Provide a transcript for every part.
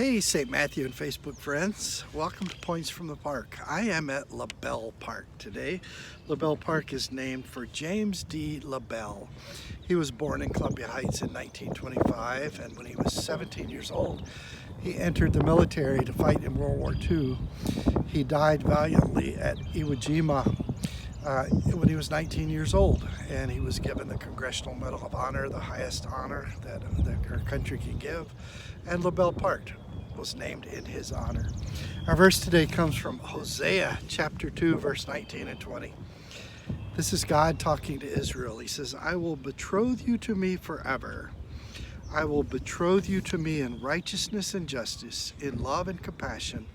Hey, St. Matthew and Facebook friends. Welcome to Points from the Park. I am at Labelle Park today. Labelle Park is named for James D. Labelle. He was born in Columbia Heights in 1925, and when he was 17 years old, he entered the military to fight in World War II. He died valiantly at Iwo Jima when he was 19 years old, and he was given the Congressional Medal of Honor, the highest honor that our country can give, and Labelle Park was named in his honor. Our verse today comes from Hosea chapter 2, verse 19 and 20. This is God talking to Israel. He says, I will betroth you to me forever. I will betroth you to me in righteousness and justice, in love and compassion.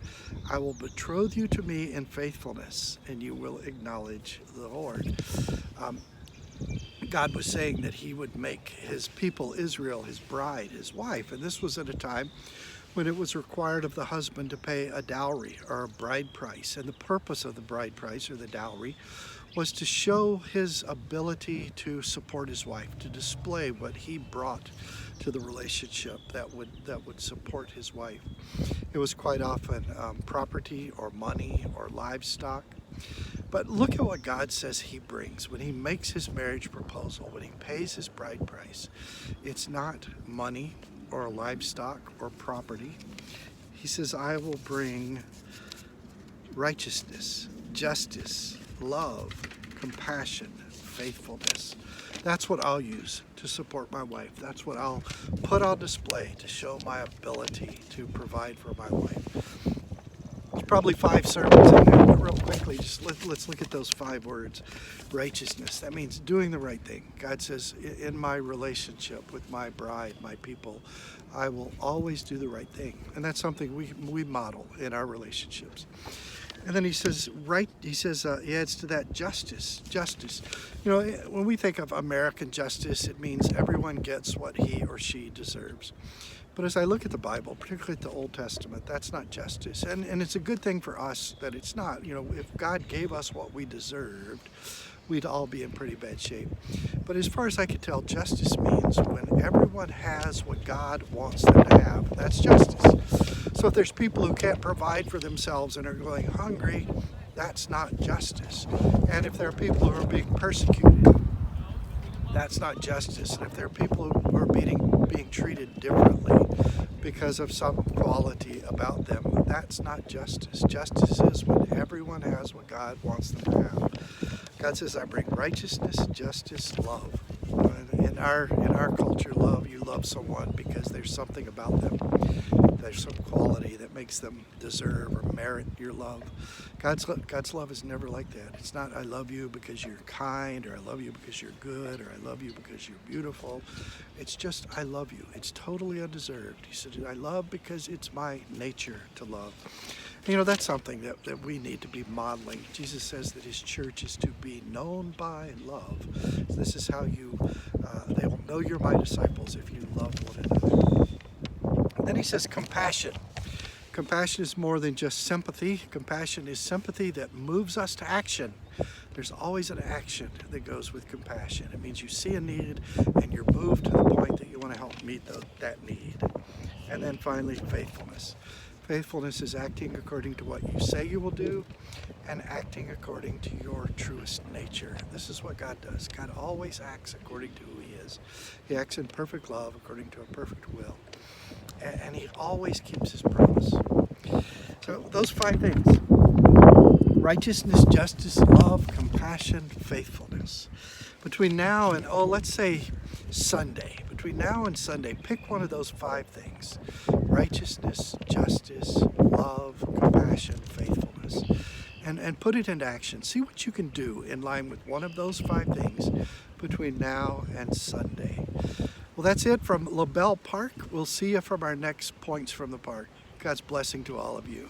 I will betroth you to me in faithfulness, and you will acknowledge the Lord. God was saying that he would make his people, Israel, his bride, his wife. And this was at a time when it was required of the husband to pay a dowry or a bride price. And the purpose of the bride price or the dowry was to show his ability to support his wife, to display what he brought to the relationship that would support his wife. It was quite often property or money or livestock. But look at what God says he brings when he makes his marriage proposal, when he pays his bride price. It's not money or livestock or property. He says, I will bring righteousness, justice, love, compassion, faithfulness. That's what I'll use to support my wife. That's what I'll put on display to show my ability to provide for my wife. There's probably 5 sermons in there, but real quickly, just let's look at those 5 words. Righteousness, that means doing the right thing. God says, in my relationship with my bride, my people, I will always do the right thing. And that's something we model in our relationships. And then he says, he adds to that justice. You know, when we think of American justice, it means everyone gets what he or she deserves. But as I look at the Bible, particularly at the Old Testament, that's not justice. And it's a good thing for us that it's not. You know, if God gave us what we deserved, we'd all be in pretty bad shape. But as far as I can tell, justice means when everyone has what God wants them to have, that's justice. So if there's people who can't provide for themselves and are going hungry, that's not justice. And if there are people who are being persecuted, that's not justice. And if there are people who are being treated differently because of some quality about them, that's not justice. Justice is when everyone has what God wants them to have. God says, I bring righteousness, justice, love. In our culture, love, you love someone because there's something about them. There's some quality that makes them deserve or merit your love. God's love is never like that. It's not, I love you because you're kind, or I love you because you're good, or I love you because you're beautiful. It's just, I love you. It's totally undeserved. He said, I love because it's my nature to love. You know, that's something that we need to be modeling. Jesus says that his church is to be known by love. So this is how they will know you're my disciples if you love one another. And then he says compassion. Compassion is more than just sympathy. Compassion is sympathy that moves us to action. There's always an action that goes with compassion. It means you see a need and you're moved to the point that you want to help meet that need. And then finally, faithfulness. Faithfulness is acting according to what you say you will do and acting according to your truest nature. This is what God does. God always acts according to who he is. He acts in perfect love according to a perfect will. And he always keeps his promise. So those 5 things: righteousness, justice, love, compassion, faithfulness. Between now and, let's say Sunday, between now and Sunday, pick one of those 5 things: righteousness, justice, love, compassion, faithfulness, and put it into action. See what you can do in line with one of those 5 things between now and Sunday. Well, that's it from Labelle Park. We'll see you from our next Points from the Park. God's blessing to all of you.